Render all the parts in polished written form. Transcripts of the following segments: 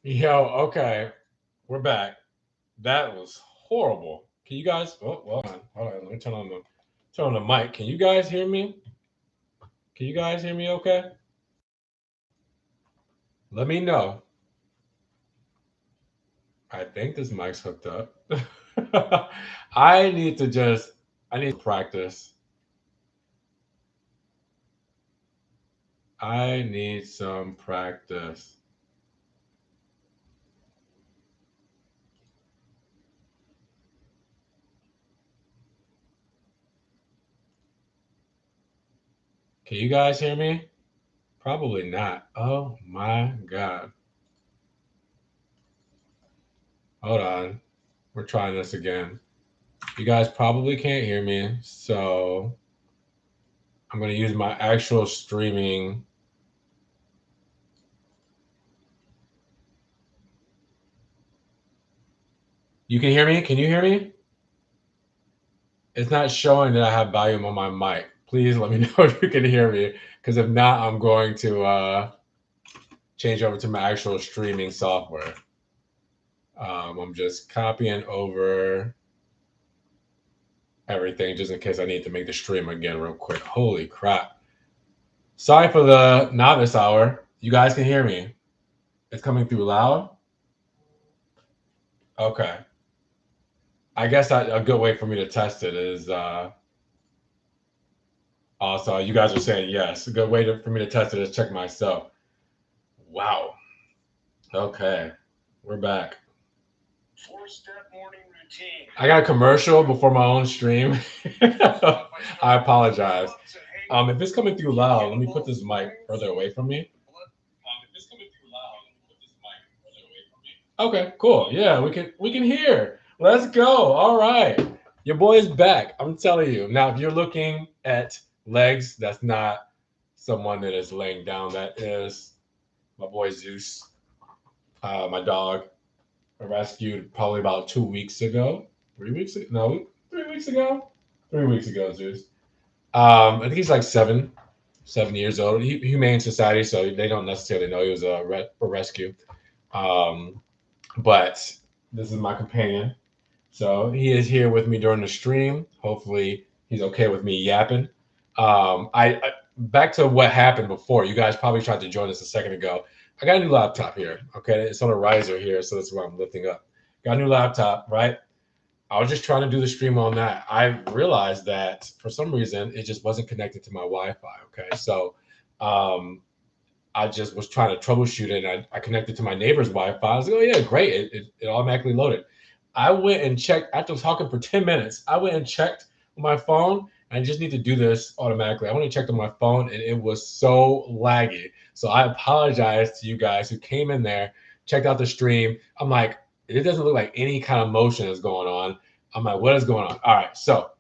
Yo, okay, we're back. That was horrible. Can you guys? Oh, well, hold on. Let me turn on the mic. Can you guys hear me? Can you guys hear me? Okay. Let me know. I think this mic's hooked up. I need to just. I need some practice. I need some practice. Can you guys hear me? Probably not. Oh my god. Hold on. We're trying this again. You guys probably can't hear me, so I'm going to use my actual streaming. You can hear me? Can you hear me? It's not showing that I have volume on my mic. Please let me know if you can hear me, because if not, I'm going to change over to my actual streaming software. I'm just copying over everything just in case I need to make the stream again real quick. Holy crap. Sorry for the novice hour. You guys can hear me. It's coming through loud. Okay. I guess a good way for me to test it is also you guys are saying yes. A good way for me to test it is check myself. Wow. Okay. We're back. Four-step morning routine. I got a commercial before my own stream. I apologize. If it's coming through loud, let me put this mic further away from me. If it's coming through loud, let me put this mic further away from me. Okay, cool. Yeah, we can hear. Let's go. All right. Your boy is back. I'm telling you. Now, if you're looking at legs, that's not someone that is laying down. That is my boy Zeus, my dog. I rescued probably about 2 weeks ago. 3 weeks ago? No, 3 weeks ago. 3 weeks ago, Zeus. I think he's like 7 years old. Humane Society, so they don't necessarily know he was a rescue. Um, but this is my companion. So he is here with me during the stream. Hopefully, he's okay with me yapping. I back to what happened before. You guys probably tried to join us a second ago. I got a new laptop here. Okay, it's on a riser here, so that's what I'm lifting up. Got a new laptop, right? I was just trying to do the stream on that. I realized that for some reason it just wasn't connected to my Wi-Fi. Okay, so um, I just was trying to troubleshoot it. And I connected to my neighbor's Wi-Fi. I was like, oh yeah, great. It automatically loaded. I went and checked after talking for 10 minutes. I went and checked on my phone. I just need to do this automatically. I went and checked on my phone and it was so laggy. So I apologize to you guys who came in there, checked out the stream. I'm like, it doesn't look like any kind of motion is going on. I'm like, what is going on? All right. So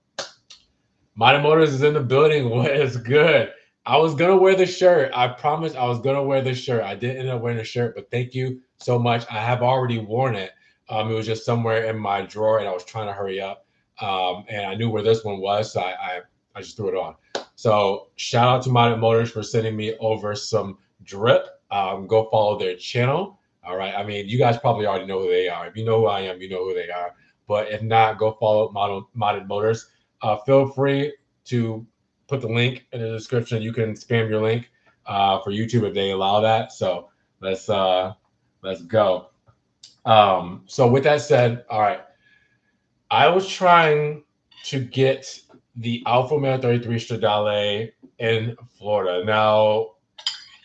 Mighty Motors is in the building. What is good? I was gonna wear the shirt. I promised I was gonna wear the shirt. I didn't end up wearing the shirt, but thank you so much. I have already worn it. It was just somewhere in my drawer, and I was trying to hurry up. And I knew where this one was, so I just threw it on. So shout out to Mighty Motors for sending me over some drip. Go follow their channel. All right. I mean, you guys probably already know who they are. If you know who I am, you know who they are. But if not, go follow Modded Motors. Feel free to put the link in the description. You can spam your link for YouTube if they allow that. So let's go. So with that said, all right, I was trying to get the Alfa Romeo 33 Stradale in Florida. Now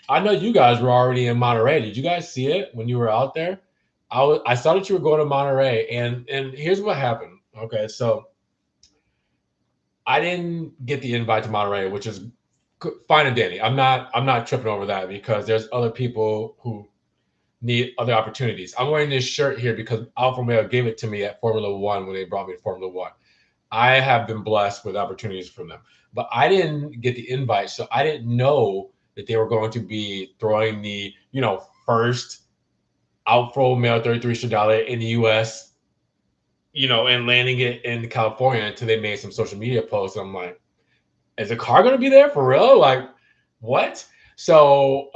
I know you guys were already in Monterey. Did you guys see it when you were out there? I saw that you were going to Monterey, and here's what happened. Okay, so I didn't get the invite to Monterey, which is fine and dandy. I'm not tripping over that because there's other people who need other opportunities. I'm wearing this shirt here because Alfa Romeo gave it to me at Formula One when they brought me to Formula One. I have been blessed with opportunities from them, but I didn't get the invite, so I didn't know that they were going to be throwing the first Alfa Romeo 33 Stradale in the U.S. And landing it in California until they made some social media posts. I'm like, is the car going to be there for real? Like, what? So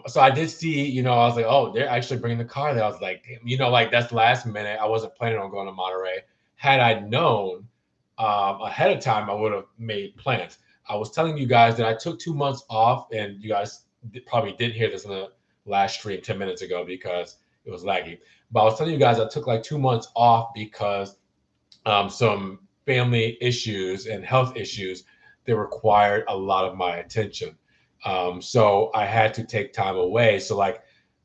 so I did see, you know, I was like, oh, they're actually bringing the car there. I was like, damn, you know, like that's last minute. I wasn't planning on going to Monterey. Had I known ahead of time, I would have made plans. I was telling you guys that I took 2 months off, and you guys probably didn't hear this in the last stream 10 minutes ago because it was laggy. But I was telling you guys I took like 2 months off because some family issues and health issues that required a lot of my attention. So I had to take time away. So like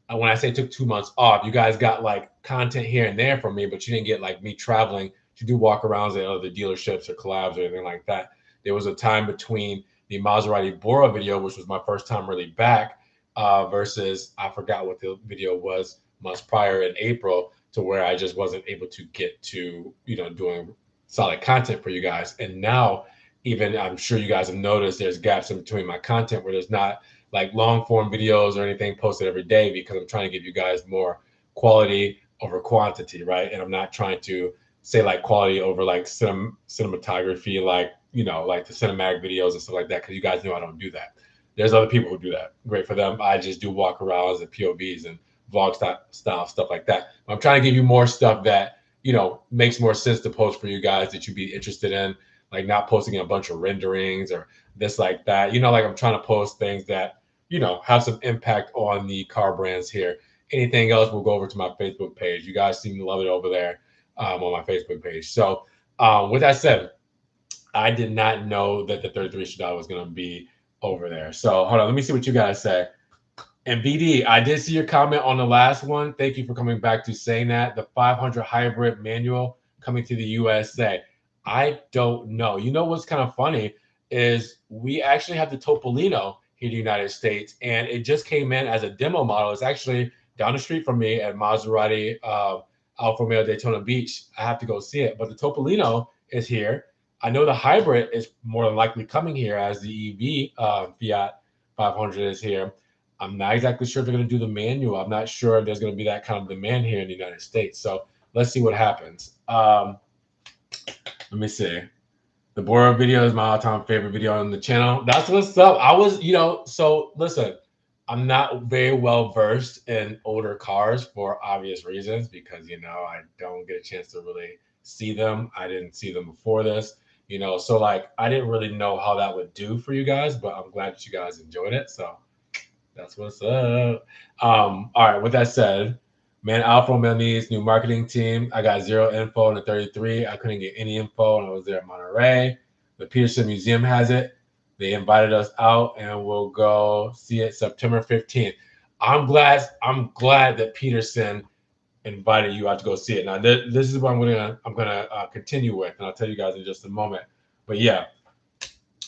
when I say took 2 months off, you guys got like content here and there from me, but you didn't get like me traveling to do walkarounds at other dealerships or collabs or anything like that. There was a time between the Maserati Bora video, which was my first time really back, versus I forgot what the video was months prior in April, to where I just wasn't able to get to, you know, doing solid content for you guys. And now, even I'm sure you guys have noticed there's gaps in between my content where there's not like long form videos or anything posted every day, because I'm trying to give you guys more quality over quantity, right? And I'm not trying to say like quality over like cinematography, like, you know, like the cinematic videos and stuff like that, because you guys know I don't do that. There's other people who do that. Great for them. I just do walkarounds and POVs and vlog style stuff like that. I'm trying to give you more stuff that, you know, makes more sense to post for you guys that you'd be interested in, like not posting a bunch of renderings or this like that. You know, like I'm trying to post things that, you know, have some impact on the car brands here. Anything else, we'll go over to my Facebook page. You guys seem to love it over there on my Facebook page. So with that said, I did not know that the 33 Stradale was going to be over there. So hold on, let me see what you guys say. And BD, I did see your comment on the last one. Thank you for coming back to saying that. The 500 hybrid manual coming to the USA. I don't know. You know what's kind of funny is we actually have the Topolino here in the United States, and it just came in as a demo model. It's actually down the street from me at Maserati Alfa Romeo Daytona Beach. I have to go see it. But the Topolino is here. I know the hybrid is more than likely coming here, as the EV Fiat 500 is here. I'm not exactly sure if they're going to do the manual. I'm not sure if there's going to be that kind of demand here in the United States. So let's see what happens. Let me see. The Bora video is my all-time favorite video on the channel. That's what's up. I was, you know, so listen, I'm not very well versed in older cars for obvious reasons, because, you know, I don't get a chance to really see them. I didn't see them before this, you know, so like I didn't really know how that would do for you guys, but I'm glad that you guys enjoyed it. So that's what's up. All right, with that said, man, Alfa Romeo needs new marketing team. I got zero info on the 33. I couldn't get any info, and I was there at Monterey. The Peterson Museum has it. They invited us out, and we'll go see it September 15th. I'm glad that Peterson invited you out to go see it. Now, this is what I'm gonna continue with, and I'll tell you guys in just a moment. But yeah,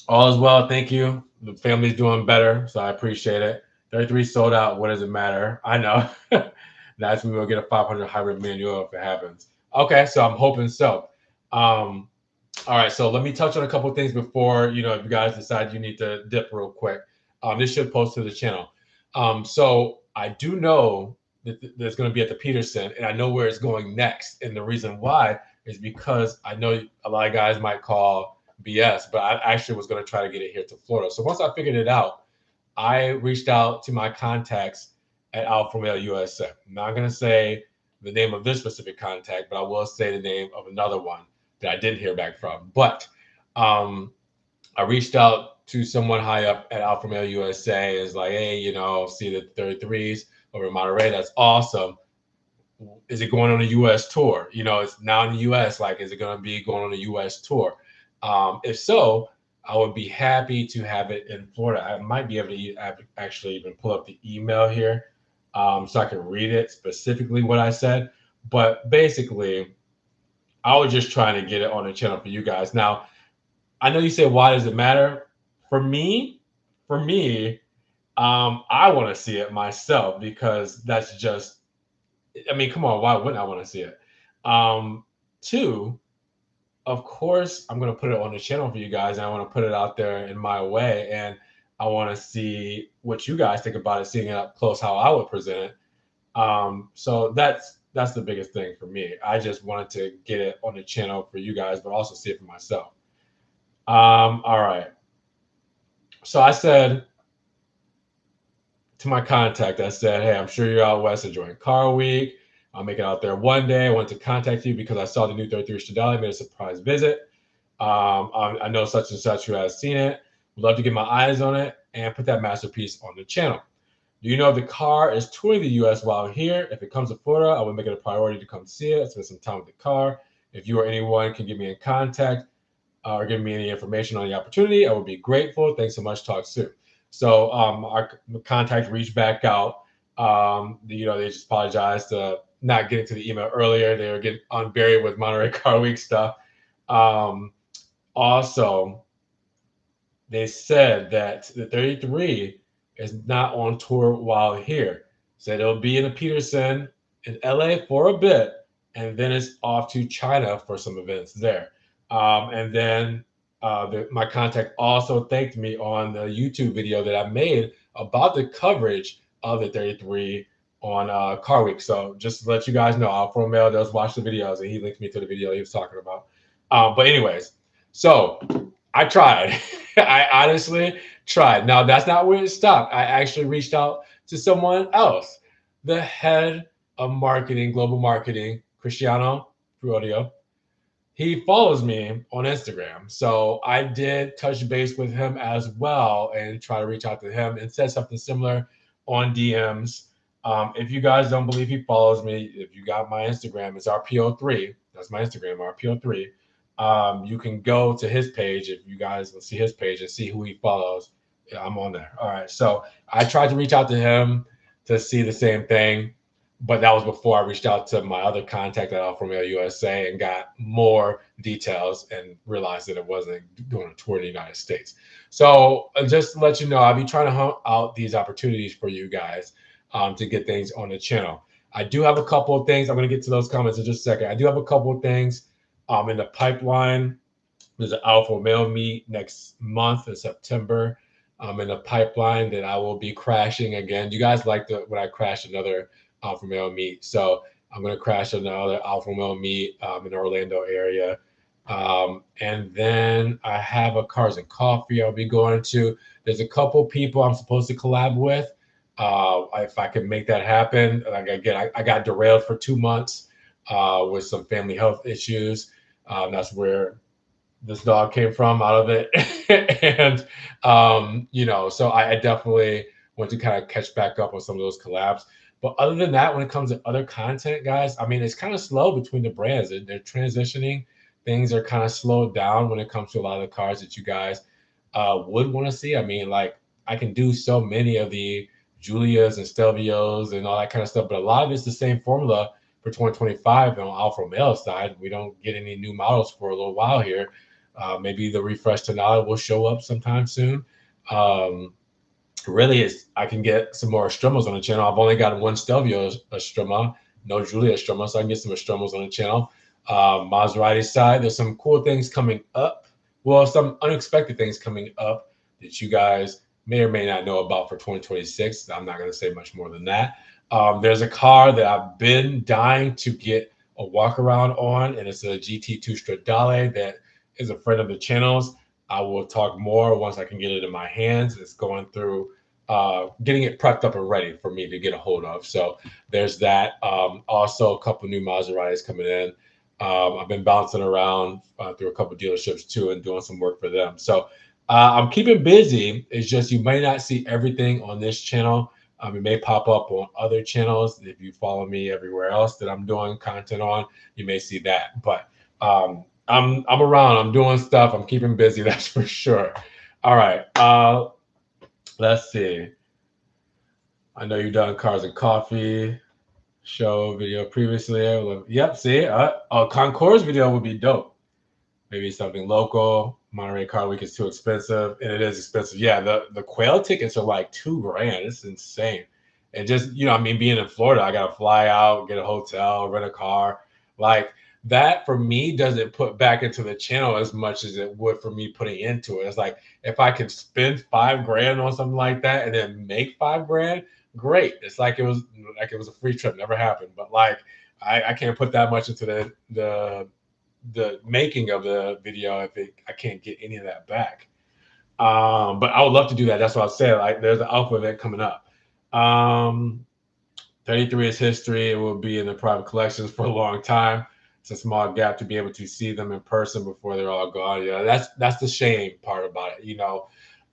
all is well. Thank you. The family's doing better, so I appreciate it. 33 sold out. What does it matter? I know. That's when we'll get a 500 hybrid manual if it happens. Okay, so I'm hoping so. All right, so let me touch on a couple things before, you know, if you guys decide you need to dip real quick. This should post to the channel. So I do know that there's going to be at the Peterson, and I know where it's going next. And the reason why is because I know a lot of guys might call BS, but I actually was going to try to get it here to Florida. So once I figured it out, I reached out to my contacts at Alfa Romeo USA. I'm not going to say the name of this specific contact, but I will say the name of another one that I didn't hear back from. But I reached out to someone high up at Alfa Romeo USA. Is like, hey, you know, see the 33s over in Monterey. That's awesome. Is it going on a U.S. tour? You know, it's now in the U.S. Like, is it going to be going on a U.S. tour? If so, I would be happy to have it in Florida. I might be able to actually even pull up the email here so I can read it specifically what I said. But basically, I was just trying to get it on the channel for you guys. Now, I know you say, why does it matter? For me, I want to see it myself, because that's just, I mean, come on, why wouldn't I want to see it? Two, of course, I'm going to put it on the channel for you guys, and I want to put it out there in my way, and I want to see what you guys think about it, seeing it up close, how I would present it. So that's the biggest thing for me. I just wanted to get it on the channel for you guys, but also see it for myself. All right. So I said, to my contact. I said, hey, I'm sure you're out west enjoying Car Week. I'll make it out there one day. I wanted to contact you because I saw the new 33 Stradale, made a surprise visit. I know such and such who has seen it. Would love to get my eyes on it and put that masterpiece on the channel. Do you know the car is touring the U.S. while here? If it comes to Florida, I will make it a priority to come see it, spend some time with the car. If you or anyone can get me in contact or give me any information on the opportunity, I would be grateful. Thanks so much. Talk soon. So our contact reached back out. They just apologized to not getting to the email earlier. They were getting unburied with Monterey Car Week stuff. Also, they said that the 33 is not on tour while here. Said it'll be in the Peterson in LA for a bit, and then it's off to China for some events there. And then my contact also thanked me on the YouTube video that I made about the coverage of the 33 on Car Week. So just to let you guys know, Alfa Romeo does watch the videos, and he linked me to the video he was talking about. But anyways, so I tried. I honestly tried. Now, that's not where it stopped. I actually reached out to someone else, the head of marketing, global marketing, Cristiano Rodeo. He follows me on Instagram. So I did touch base with him as well and try to reach out to him and said something similar on DMs. If you guys don't believe he follows me, if you got my Instagram, it's RPO3. That's my Instagram, RPO3. You can go to his page if you guys will see his page and see who he follows. Yeah, I'm on there. All right. So I tried to reach out to him to see the same thing, but that was before I reached out to my other contact at Alfa Romeo USA and got more details and realized that it wasn't doing a tour in the United States. So just to let you know, I'll be trying to hunt out these opportunities for you guys to get things on the channel. I do have a couple of things. I'm going to get to those comments in just a second. I do have a couple of things in the pipeline. There's an Alfa Romeo meet next month in September. In the pipeline that I will be crashing again. You guys liked when I crashed another Alfa Romeo meet. So I'm going to crash another Alfa Romeo meet in the Orlando area. And then I have a Cars and Coffee I'll be going to. There's a couple people I'm supposed to collab with. If I can make that happen. Like again, I got derailed for 2 months with some family health issues. That's where this dog came from, out of it. And so I definitely want to kind of catch back up on some of those collabs. But other than that, when it comes to other content, guys, I mean, it's kind of slow between the brands. They're transitioning. Things are kind of slowed down when it comes to a lot of the cars that you guys would want to see. I mean, like, I can do so many of the Giulias and Stelvios and all that kind of stuff, but a lot of it's the same formula for 2025 on Alfa Romeo side. We don't get any new models for a little while here. Maybe the refresh Tonale will show up sometime soon. Really, I can get some more Estremos on the channel. I've only got one Stelvio Estrema, no Giulia Estrema, so I can get some Estremos on the channel. Maserati side, there's some cool things coming up. Well, some unexpected things coming up that you guys may or may not know about for 2026. I'm not going to say much more than that. There's a car that I've been dying to get a walk around on, and it's a GT2 Stradale that is a friend of the channel's. I will talk more once I can get it in my hands. It's going through getting it prepped up and ready for me to get a hold of. So there's that. Also, a couple new Maseratis coming in. I've been bouncing around through a couple dealerships too and doing some work for them. So I'm keeping busy. It's just you may not see everything on this channel. It may pop up on other channels. If you follow me everywhere else that I'm doing content on, you may see that. But I'm around. I'm doing stuff. I'm keeping busy. That's for sure. All right. Let's see. I know you've done Cars and Coffee show video previously. Yep. See, a Concours video would be dope. Maybe something local. Monterey Car Week is too expensive, and it is expensive. Yeah, the quail tickets are like $2,000. It's insane. And just being in Florida, I gotta fly out, get a hotel, rent a car. Like that for me doesn't put back into the channel as much as it would for me putting into it. It's like if I could spend $5,000 on something like that and then make $5,000, great. It's like it was a free trip, never happened. But like I can't put that much into the making of the video if I can't get any of that back. But I would love to do that. That's what I said. Like there's an Alpha event coming up. Um, 33 is history. It will be in the private collections for a long time. It's a small gap to be able to see them in person before they're all gone. Yeah, that's the shame part about it.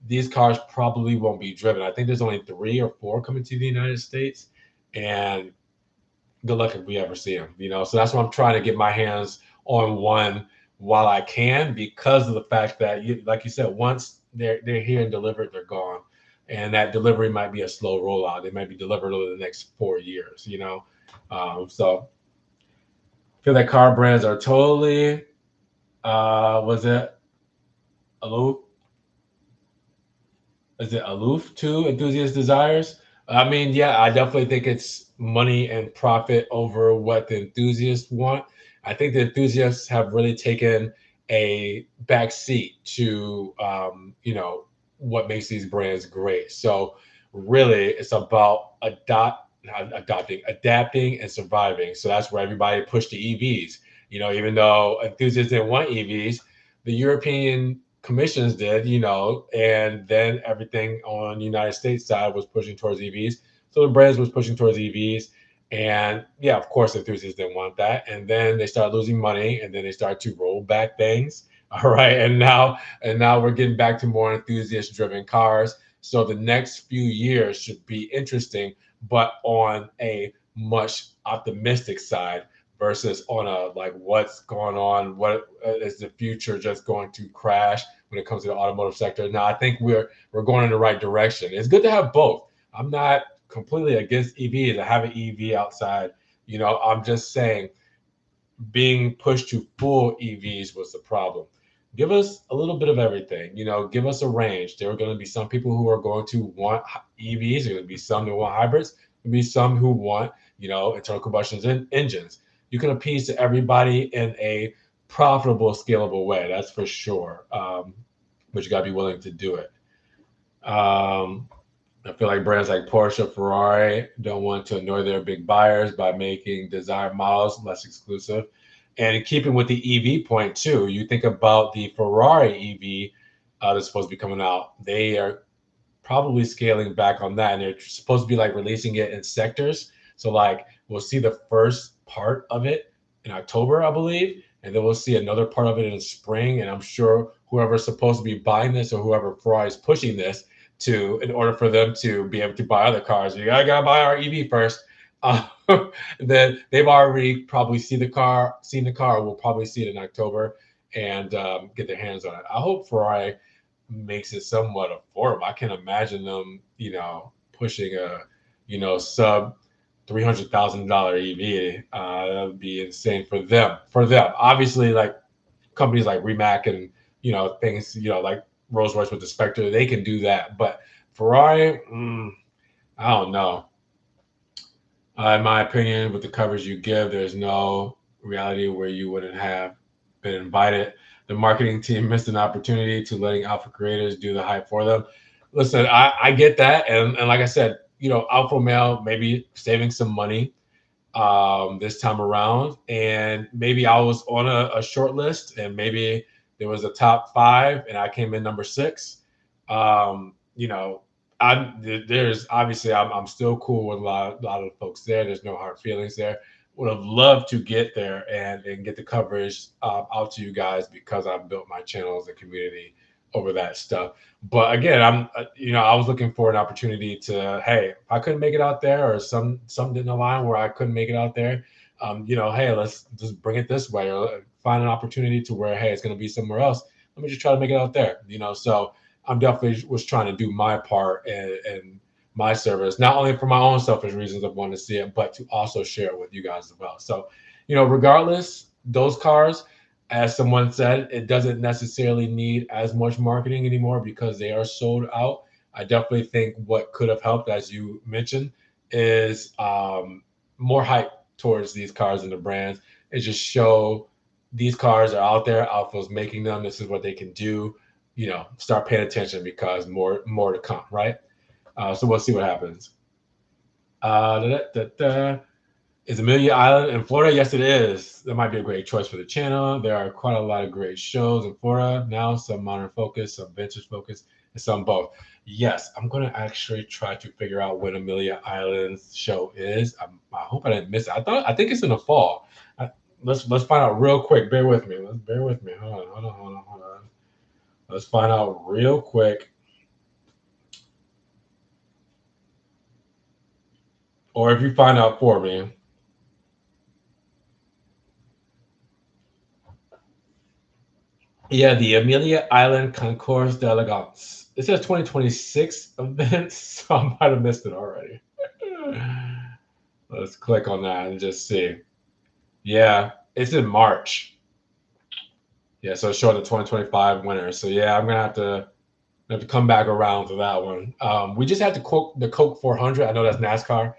These cars probably won't be driven. I think there's only 3 or 4 coming to the United States, and good luck if we ever see them. So that's why I'm trying to get my hands on one while I can, because of the fact that, like you said, once they're here and delivered, they're gone, and that delivery might be a slow rollout. They might be delivered over the next 4 years. So I feel like car brands are totally was it aloof is it aloof to enthusiast desires? I mean, yeah, I definitely think it's money and profit over what the enthusiasts want. I think the enthusiasts have really taken a back seat to, what makes these brands great. So really, it's about adapting, and surviving. So that's where everybody pushed the EVs. Even though enthusiasts didn't want EVs, the European commissions did, and then everything on the United States side was pushing towards EVs. So the brands was pushing towards EVs. And yeah, of course, enthusiasts didn't want that. And then they started losing money, and then they started to roll back things. All right. And now we're getting back to more enthusiast driven cars. So the next few years should be interesting, but on a much optimistic side versus on a like what's going on, what is the future just going to crash when it comes to the automotive sector. Now I think we're going in the right direction. It's good to have both. I'm not completely against EVs. I have an EV outside. I'm just saying being pushed to full EVs was the problem. Give us a little bit of everything. Give us a range. There are going to be some people who are going to want EVs. There are going to be some who want hybrids. There will be some who want, internal combustion engines. You can appease to everybody in a profitable, scalable way. That's for sure. But you got to be willing to do it. Um, I feel like brands like Porsche, Ferrari don't want to annoy their big buyers by making desired models less exclusive. And in keeping with the EV point too, you think about the Ferrari EV that's supposed to be coming out. They are probably scaling back on that, and they're supposed to be like releasing it in sectors. So like we'll see the first part of it in October, I believe, and then we'll see another part of it in spring. And I'm sure whoever's supposed to be buying this, or whoever Ferrari is pushing this to, in order for them to be able to buy other cars, you gotta buy our EV first. Uh, then they've already probably seen the car. We'll probably see it in October and get their hands on it. I hope Ferrari makes it somewhat affordable. I can imagine them, pushing a, sub $300,000 EV. That would be insane for them. For them, obviously, like companies like Rimac and things, like Rolls Royce with the Spectre, they can do that. But Ferrari, I don't know. In my opinion, with the coverage you give, there's no reality where you wouldn't have been invited. The marketing team missed an opportunity to letting alpha creators do the hype for them. Listen, I get that. And like I said, Alfa Romeo maybe saving some money this time around. And maybe I was on a short list, and maybe there was a top 5 and I came in number 6. Um, you know, there's obviously I'm still cool with a lot of the folks there. There's no hard feelings there. Would have loved to get there and get the coverage out to you guys, because I've built my channel as a community over that stuff. But again, I was looking for an opportunity to, hey, if I couldn't make it out there, or something didn't align where I couldn't make it out there, hey, let's just bring it this way, or find an opportunity to where, hey, it's going to be somewhere else. Let me just try to make it out there, So I'm definitely was trying to do my part and my service, not only for my own selfish reasons of wanting to see it, but to also share it with you guys as well. So, regardless, those cars, as someone said, it doesn't necessarily need as much marketing anymore because they are sold out. I definitely think what could have helped, as you mentioned, is more hype towards these cars and the brands. It just show these cars are out there. Alfa's making them. This is what they can do. Start paying attention, because more to come, right? So we'll see what happens. Is Amelia Island in Florida? Yes, it is. That might be a great choice for the channel. There are quite a lot of great shows in Florida now, some modern focus, some vintage focus, It's on both. Yes, I'm gonna actually try to figure out when Amelia Island's show is. I hope I didn't miss it. I think it's in the fall. I, let's find out real quick. Bear with me. Let's bear with me. Hold on. Let's find out real quick. Or if you find out for me. Yeah, the Amelia Island Concours d'Elegance. It says 2026 event, so I might have missed it already. Let's click on that and just see. Yeah, it's in March. Yeah, so it's showing the 2025 winner. So yeah, I'm gonna have to come back around to that one. We just had the Coke 400. I know that's NASCAR.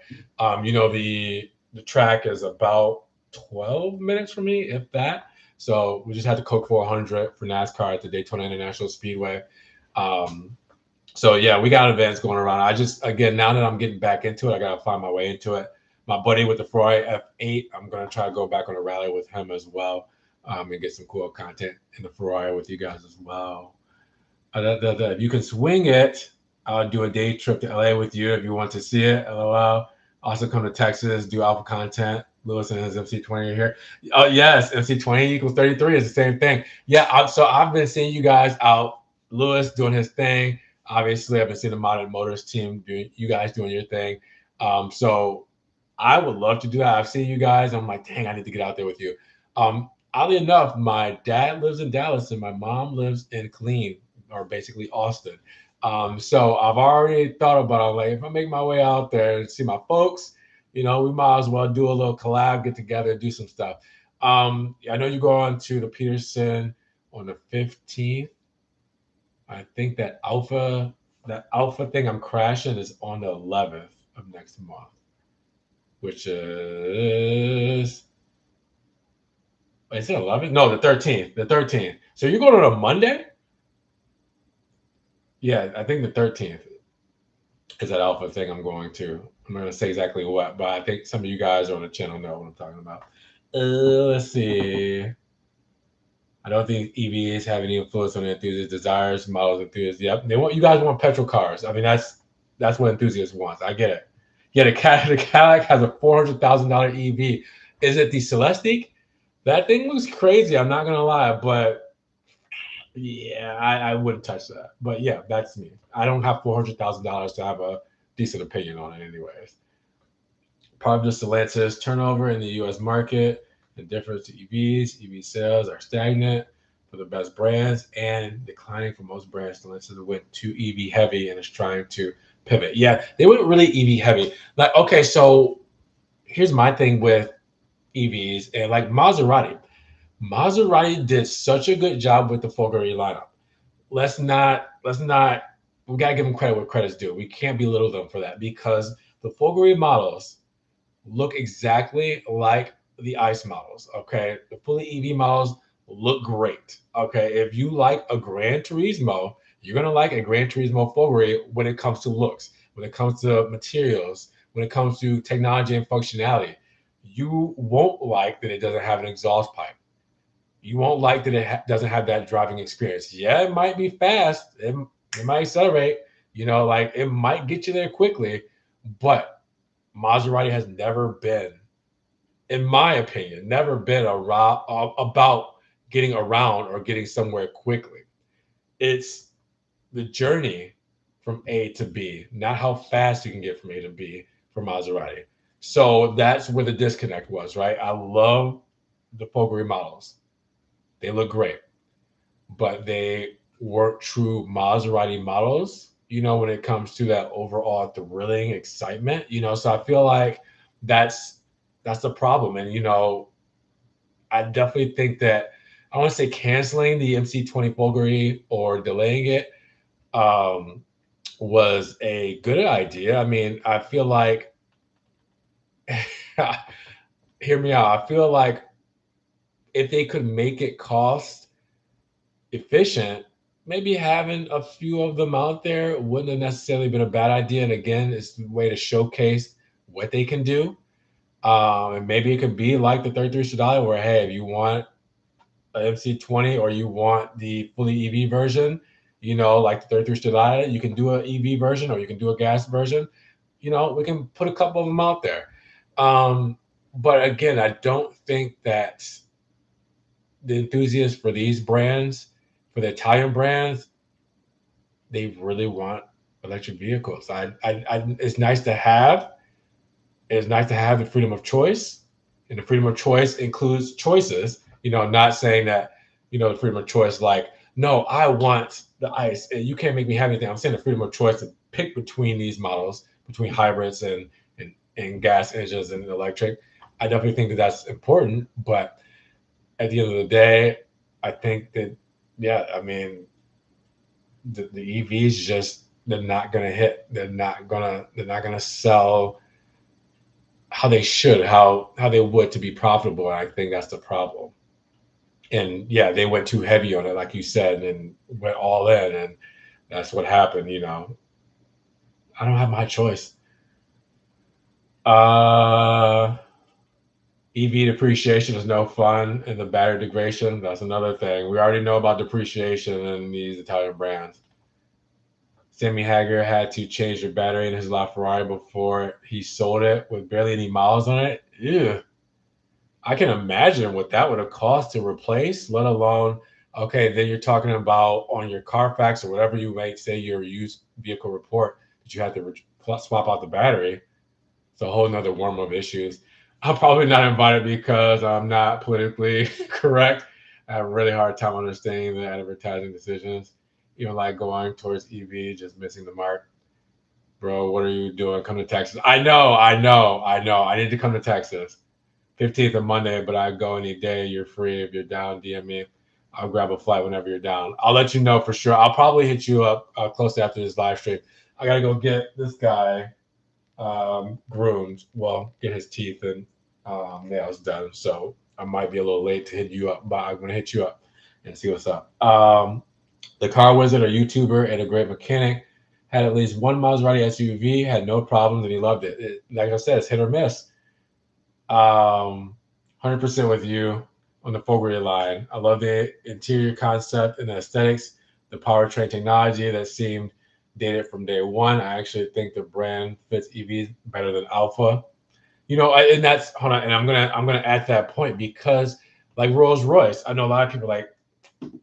The track is about 12 minutes from me, if that. So we just had the Coke 400 for NASCAR at the Daytona International Speedway. Um, so yeah, we got events going around. I just again now that I'm getting back into it, I gotta find my way into it. My buddy with the Ferrari F8, I'm gonna try to go back on a rally with him as well, and get some cool content in the Ferrari with you guys as well. If you can swing it, I'll do a day trip to LA with you if you want to see it. LOL. Also come to Texas, do alpha content. Lewis and his MC20 here. Oh yes, MC20 equals 33 is the same thing. Yeah, so I've been seeing you guys out. Lewis doing his thing. Obviously, I've been seeing the Modern Motors team doing you guys doing your thing. So I would love to do that. I've seen you guys. I'm like, dang, I need to get out there with you. Oddly enough, my dad lives in Dallas and my mom lives in Killeen, or basically Austin. So I've already thought about it. Like, if I make my way out there and see my folks, we might as well do a little collab, get together, do some stuff. I know you go on to the Peterson on the 15th. I think that Alpha thing I'm crashing is on the 11th of next month, which is it 11th? No, the 13th. The 13th. So you're going on a Monday? Yeah, I think the 13th is that Alpha thing I'm going to. I'm not going to say exactly what, but I think some of you guys on the channel know what I'm talking about. Let's see. I don't think EVs have any influence on the enthusiast desires, models, enthusiasts. Yep, you guys want petrol cars. I mean, that's what enthusiasts want. I get it. Yeah, the Cadillac has a $400,000 EV. Is it the Celestiq? That thing looks crazy. I'm not gonna lie, but yeah, I wouldn't touch that. But yeah, that's me. I don't have $400,000 to have a decent opinion on it, anyways. Part of the Stellantis turnover in the U.S. market, the difference to EVs. EV sales are stagnant for the best brands and declining for most brands. Stellantis went too EV heavy and is trying to pivot. Yeah, they went really EV heavy. Like, okay, so here's my thing with EVs and like Maserati. Maserati did such a good job with the Folgeri lineup. Let's not we gotta give them credit where credit's due. We can't belittle them for that because the Folgeri models look exactly like the ICE models. Okay, the fully EV models look great. Okay, if you like a Gran Turismo, you're gonna like a Gran Turismo Folgeri when it comes to looks, when it comes to materials, when it comes to technology and functionality. You won't like that it doesn't have an exhaust pipe. You won't like that it doesn't have that driving experience. Yeah, it might be fast. It might accelerate. Like it might get you there quickly, but Maserati has never been, in my opinion, never been about getting around or getting somewhere quickly. It's the journey from A to B, not how fast you can get from A to B for Maserati. So that's where the disconnect was, right? I love the Folgeri models. They look great, but they weren't true Maserati models, when it comes to that overall thrilling excitement, so I feel like that's that's the problem. And I definitely think that I want to say canceling the MC20 Bulgari or delaying it um, was a good idea. I mean, I feel like hear me out. I feel like if they could make it cost efficient, maybe having a few of them out there wouldn't have necessarily been a bad idea. And again, it's a way to showcase what they can do. And maybe it could be like the 33 Stradale, where hey, if you want an MC20 or you want the fully EV version, like the 33 Stradale. You can do an EV version or you can do a gas version. We can put a couple of them out there. But again, I don't think that the enthusiasts for these brands, for the Italian brands, they really want electric vehicles. It's nice to have. It's nice to have the freedom of choice, and the freedom of choice includes choices. Not saying that the freedom of choice, like, no, I want the ice, and you can't make me have anything. I'm saying the freedom of choice to pick between these models, between hybrids and gas engines and electric. I definitely think that that's important, but at the end of the day, I think that, yeah, I mean, the EVs just, they're not gonna hit. They're not gonna sell how they should, how they would, to be profitable. And I think that's the problem. And yeah, they went too heavy on it, like you said, and went all in, and that's what happened. I don't have my choice. Uh, EV depreciation is no fun, and the battery degradation, that's another thing. We already know about depreciation in these Italian brands. Sammy Hagar had to change the battery in his LaFerrari before he sold it with barely any miles on it. Ew. I can imagine what that would have cost to replace, let alone, okay, then you're talking about on your Carfax or whatever you might say, your used vehicle report, that you have to swap out the battery. It's a whole nother worm of issues. I'm probably not invited because I'm not politically correct. I have a really hard time understanding the advertising decisions. Like going towards EV, just missing the mark. Bro, what are you doing? Come to Texas. I know, I know, I know. I need to come to Texas. 15th of Monday, but I go any day. You're free. If you're down, DM me. I'll grab a flight whenever you're down. I'll let you know for sure. I'll probably hit you up close after this live stream. I got to go get this guy groomed. Well, get his teeth and nails done. So I might be a little late to hit you up, but I'm going to hit you up and see what's up. The Car Wizard, a YouTuber and a great mechanic, had at least one Maserati SUV, had no problems, and he loved it. Like I said, it's hit or miss. 100% with you on the Fogarty line. I love the interior concept and the aesthetics, the powertrain technology that seemed dated from day one. I actually think the brand fits EVs better than Alfa. And that's, hold on, and I'm gonna add that point because, like Rolls Royce, I know a lot of people like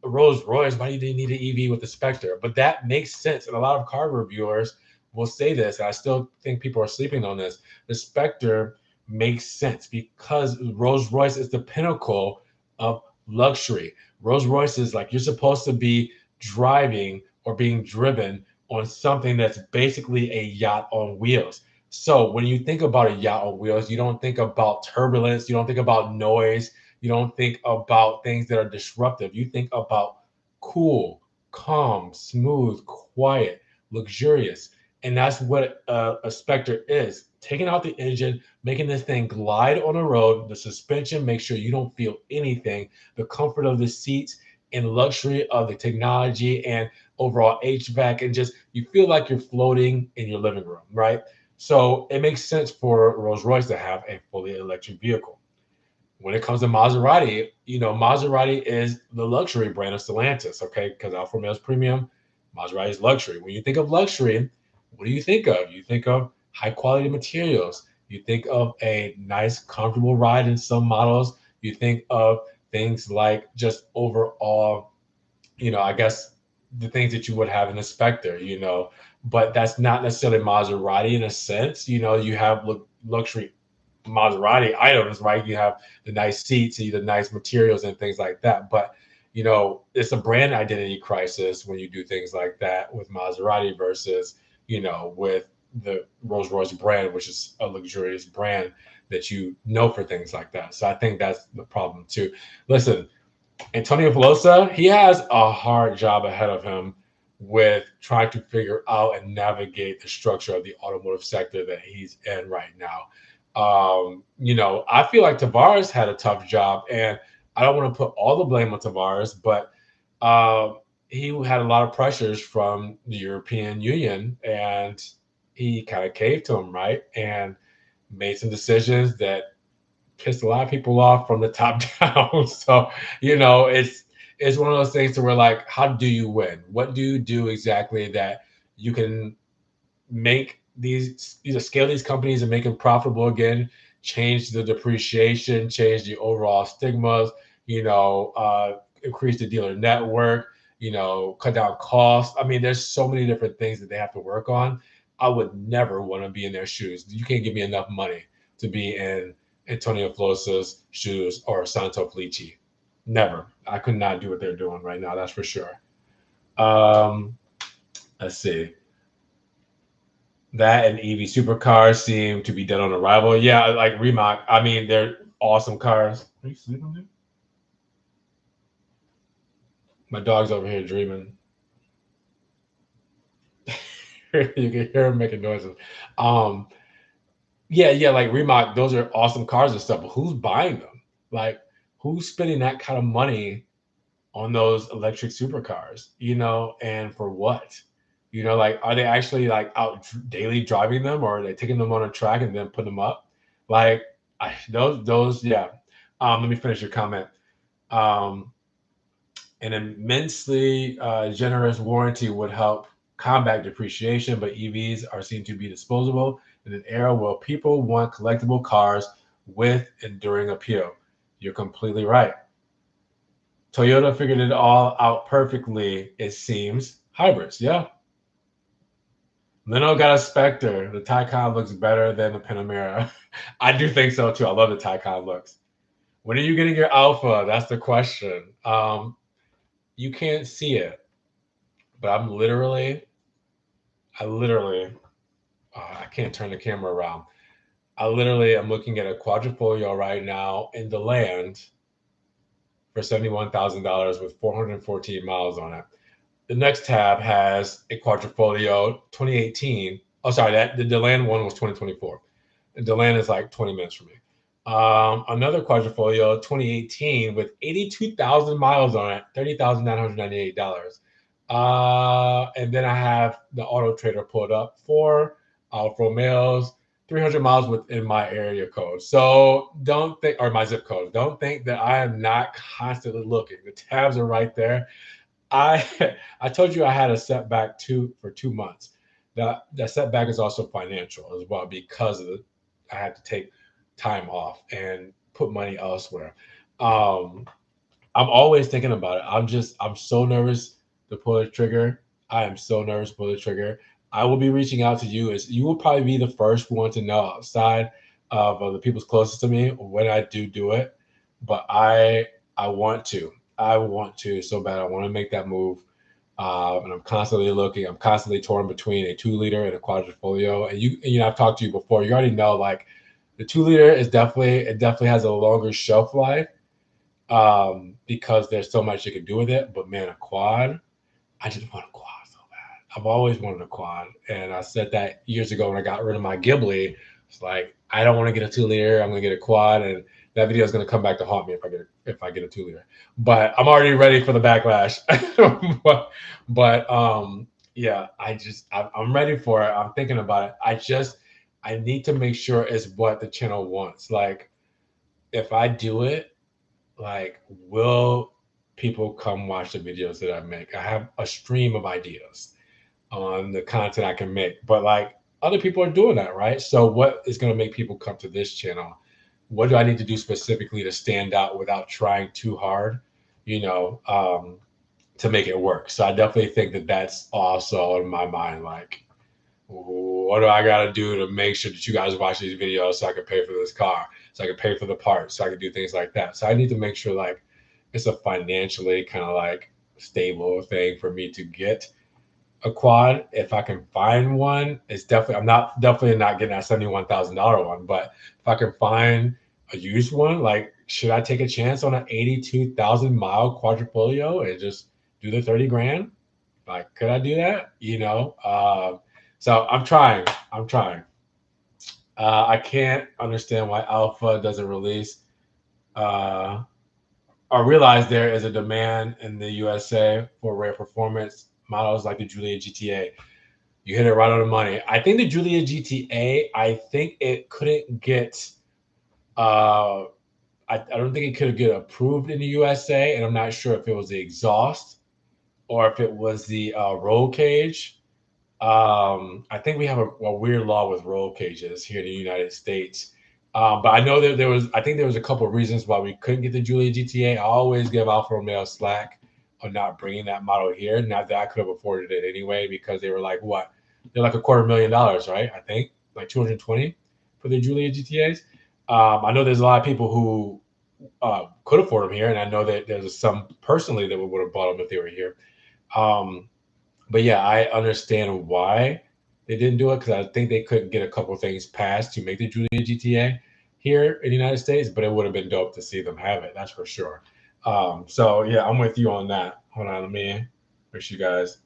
Rolls Royce. Why do they need an EV with the Spectre? But that makes sense, and a lot of car reviewers will say this. And I still think people are sleeping on this. The Spectre makes sense because Rolls Royce is the pinnacle of luxury. Rolls Royce is like, you're supposed to be driving or being driven on something that's basically a yacht on wheels. So when you think about a yacht on wheels, you don't think about turbulence, you don't think about noise, you don't think about things that are disruptive. You think about cool, calm, smooth, quiet, luxurious. And that's what a Spectre is. Taking out the engine, making this thing glide on the road, the suspension, make sure you don't feel anything, the comfort of the seats, and luxury of the technology and overall HVAC, and just you feel like you're floating in your living room, right? So it makes sense for Rolls-Royce to have a fully electric vehicle. When it comes to Maserati, Maserati is the luxury brand of Stellantis, okay? Because Alfa Romeo is premium, Maserati is luxury. When you think of luxury, what do you think of? You think of high quality materials. You think of a nice, comfortable ride in some models. You think of things like just overall, I guess the things that you would have in a Spectre, but that's not necessarily Maserati in a sense. You have luxury Maserati items, right? You have the nice seats, the nice materials and things like that. But, it's a brand identity crisis when you do things like that with Maserati versus, with the Rolls Royce brand, which is a luxurious brand that you know for things like that. So I think that's the problem too. Listen, Antonio Pelosa, he has a hard job ahead of him with trying to figure out and navigate the structure of the automotive sector that he's in right now. I feel like Tavares had a tough job, and I don't want to put all the blame on Tavares, but he had a lot of pressures from the European Union, and he kind of caved to him, right? And made some decisions that pissed a lot of people off from the top down. So, it's one of those things to where like, how do you win? What do you do exactly that you can make these either scale these companies and make them profitable again, change the depreciation, change the overall stigmas, increase the dealer network, cut down costs. I mean, there's so many different things that they have to work on. I would never want to be in their shoes. You can't give me enough money to be in Antonio Flosa's shoes or Santo Felici. Never. I could not do what they're doing right now. That's for sure. Um, let's see. That and EV supercars seem to be dead on arrival. Yeah, like Rimac. I mean, they're awesome cars. Are you sleeping, dude? My dog's over here dreaming. You can hear him making noises. Um, yeah, like Rimac, those are awesome cars and stuff. But who's buying them? Like, who's spending that kind of money on those electric supercars? And for what? Like, are they actually like out daily driving them, or are they taking them on a track and then putting them up? Like, those, yeah. Let me finish your comment. Um, an immensely generous warranty would help combat depreciation, but EVs are seen to be disposable in an era where people want collectible cars with enduring appeal. You're completely right. Toyota figured it all out perfectly, it seems. Hybrids, yeah. Leno got a Spectre. The Taycan looks better than the Panamera. I do think so too. I love the Taycan looks. When are you getting your Alpha? That's the question. You can't see it, but I literally, I can't turn the camera around. I literally am looking at a quadrifolio right now in the land for $71,000 with 414 miles on it. The next tab has a quadrifolio 2018. Oh, sorry, that the Deland one was 2024. The Deland is like 20 minutes from me. Another quadrifolio 2018 with 82,000 miles on it, $30,998. And then I have the Auto Trader pulled up for Alfa Romeos, 300 miles within my area code. So don't think, or my zip code, don't think that I am not constantly looking. The tabs are right there. I I told you I had a setback for 2 months. That setback is also financial as well because I had to take time off and put money elsewhere. Um, I'm always thinking about it. I'm so nervous to pull the trigger. I am so nervous to pull the trigger. I will be reaching out to you as you will probably be the first one to know outside of the people's closest to me when I do it. But I want to. I want to so bad. I want to make that move. And I'm constantly looking. I'm constantly torn between a 2 liter and a quadrifolio. And I've talked to you before. You already know, like the 2 liter it definitely has a longer shelf life because there's so much you can do with it. But man, a quad, I just want a quad so bad. I've always wanted a quad, and I said that years ago when I got rid of my Ghibli. It's like I don't want to get a 2 liter. I'm gonna get a quad, and that video is gonna come back to haunt me if I get a 2 liter. But I'm already ready for the backlash. but yeah, I'm ready for it. I'm thinking about it. I need to make sure it's what the channel wants. Like if I do it, like will people come watch the videos that I make? I have a stream of ideas on the content I can make, but like other people are doing that, right? So what is going to make people come to this channel? What do I need to do specifically to stand out without trying too hard, you know, to make it work? So I definitely think that that's also in my mind. Like, what do I got to do to make sure that you guys watch these videos so I can pay for this car, so I can pay for the parts, so I can do things like that. So I need to make sure like it's a financially kind of like stable thing for me to get a quad. If I can find one, it's definitely not getting that $71,000 one, but if I can find a used one, like should I take a chance on an 82,000 mile quadrifolio and just do the 30 grand? Like, could I do that? So I'm trying. I'm trying. I can't understand why Alpha doesn't release uh, or realize there is a demand in the USA for rare performance models like the Giulia GTA. You hit it right on the money. I think the Giulia GTA, I think it couldn't get I don't think it could get approved in the USA, and I'm not sure if it was the exhaust or if it was the roll cage. I think we have a weird law with roll cages here in the United States. But I know that I think there was a couple of reasons why we couldn't get the Giulia GTA. I always give Alfa Romeo slack on not bringing that model here. Not that I could have afforded it anyway, because they were like, what? They're like $250,000, right? I think like 220 for the Giulia GTAs. I know there's a lot of people who could afford them here, and I know that there's some personally that would have bought them if they were here. But yeah, I understand why they didn't do it, because I think they couldn't get a couple of things passed to make the Giulia GTA here in the United States, but it would have been dope to see them have it. That's for sure. So yeah, I'm with you on that. Hold on, let me make sure you guys.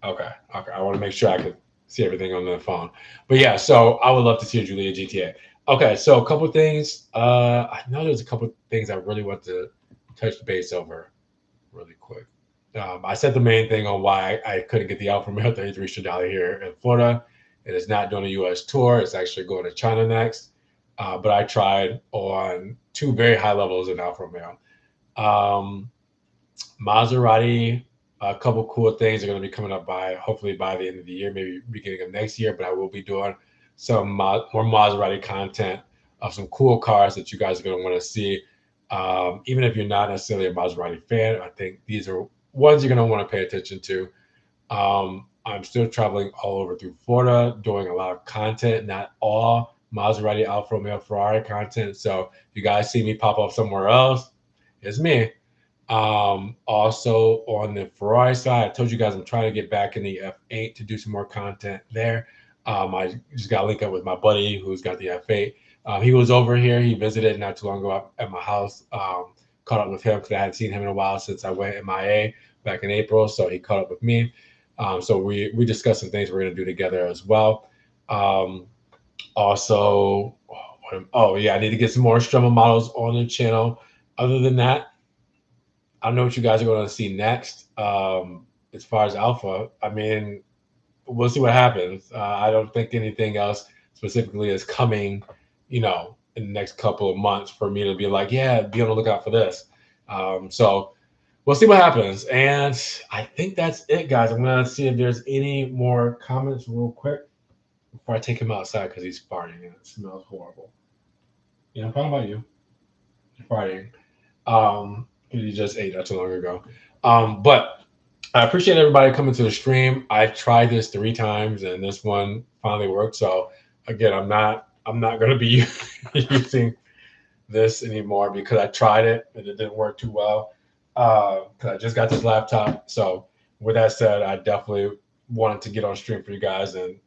Okay, okay. I want to make sure I could see everything on the phone. But yeah, so I would love to see a Giulia GTA. Okay, so a couple things. I know there's a couple things I really want to touch base over really quick. I said the main thing on why I couldn't get the Alfa Romeo 33 Stradale here in Florida. It is not doing a U.S. tour. It's actually going to China next. But I tried on two very high levels in Alfa Romeo. Um, Maserati, a couple cool things are going to be coming up by hopefully by the end of the year, maybe beginning of next year. But I will be doing some more Maserati content of some cool cars that you guys are going to want to see. Even if you're not necessarily a Maserati fan, I think these are ones you're going to want to pay attention to. I'm still traveling all over through Florida, doing a lot of content, not all Maserati, Alfa Romeo, Ferrari content. So if you guys see me pop up somewhere else, it's me. Also on the Ferrari side, I told you guys I'm trying to get back in the F8 to do some more content there. I just got linked up with my buddy who's got the F8. He was over here. He visited not too long ago at my house. Caught up with him because I hadn't seen him in a while since I went MIA back in April. So he caught up with me. So we discussed some things we're going to do together as well. Also, oh yeah, I need to get some more Strummer models on the channel. Other than that, I don't know what you guys are going to see next. As far as Alpha, I mean, we'll see what happens. I don't think anything else specifically is coming, in the next couple of months for me to be like, yeah, be on the lookout for this. So we'll see what happens. And I think that's it, guys. I'm going to see if there's any more comments real quick before I take him outside because he's farting and it smells horrible. Yeah, I'm talking about you. You're farting. You just ate not too long ago. But I appreciate everybody coming to the stream. I tried this 3 times and this one finally worked. So again, I'm not going to be using this anymore because I tried it and it didn't work too well. Because I just got this laptop. So with that said, I definitely wanted to get on stream for you guys and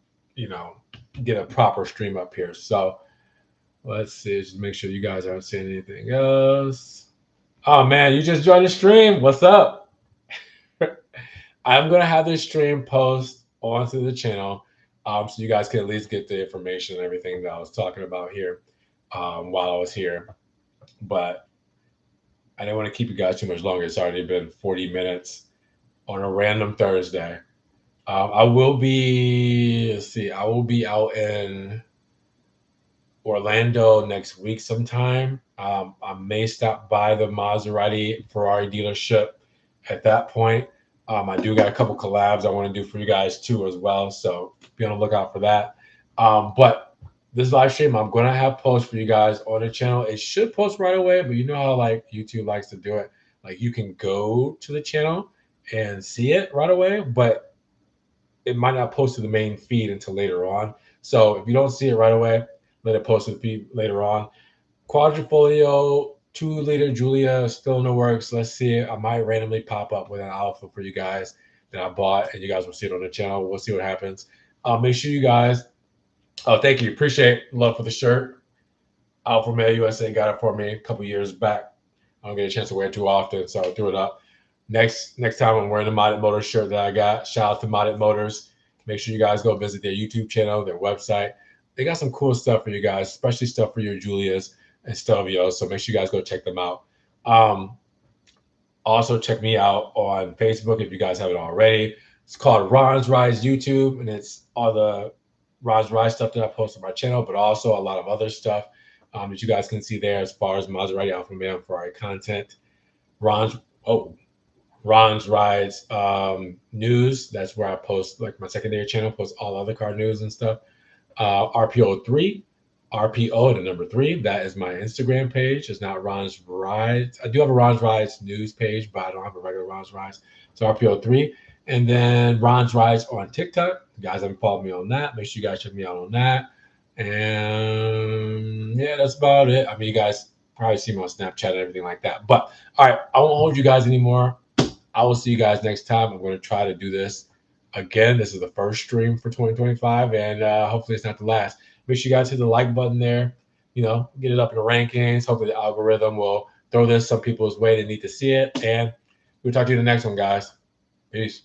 get a proper stream up here. So let's see, just make sure you guys aren't saying anything else. Oh man, you just joined the stream. What's up? I'm gonna have this stream post onto the channel, so you guys can at least get the information and everything that I was talking about here while I was here. But I didn't want to keep you guys too much longer. It's already been 40 minutes on a random Thursday. I will be. Let's see. I will be out in Orlando next week sometime. I may stop by the Maserati Ferrari dealership at that point. I do got a couple collabs I want to do for you guys too as well. So be on the lookout for that. But this live stream, I'm going to have posts for you guys on the channel. It should post right away, but you know how like YouTube likes to do it. Like you can go to the channel and see it right away, but it might not post to the main feed until later on. So if you don't see it right away, let it post to the feed later on. Quadrifoglio 2-liter Giulia still in the works. Let's see. I might randomly pop up with an Alpha for you guys that I bought, and you guys will see it on the channel. We'll see what happens. Make sure you guys. Oh, thank you. Appreciate love for the shirt. Alfa Romeo USA got it for me a couple years back. I don't get a chance to wear it too often, so I threw it up. Next time I'm wearing the Modded Motors shirt that I got. Shout out to Modded Motors. Make sure you guys go visit their YouTube channel, their website. They got some cool stuff for you guys, especially stuff for your Giulias and Stelvios. So make sure you guys go check them out. Also, check me out on Facebook if you guys haven't already. It's called Ron's Rise YouTube, and it's all the Ron's Rise stuff that I post on my channel, but also a lot of other stuff. that you guys can see there as far as Maserati, Alfa Romeo, and Ferrari content. Ron's Rides news. That's where I post like my secondary channel, post all other car news and stuff. RPO3, RPO the number 3. That is my Instagram page. It's not Ron's Rides. I do have a Ron's Rides news page, but I don't have a regular Ron's Rides. So RPO3. And then Ron's Rides on TikTok. You guys haven't followed me on that. Make sure you guys check me out on that. And yeah, that's about it. I mean, you guys probably see me on Snapchat and everything like that. But all right, I won't hold you guys anymore. I will see you guys next time. I'm going to try to do this again. This is the first stream for 2025, and hopefully it's not the last. Make sure you guys hit the like button there. You know, get it up in the rankings. Hopefully the algorithm will throw this some people's way that need to see it. And we'll talk to you in the next one, guys. Peace.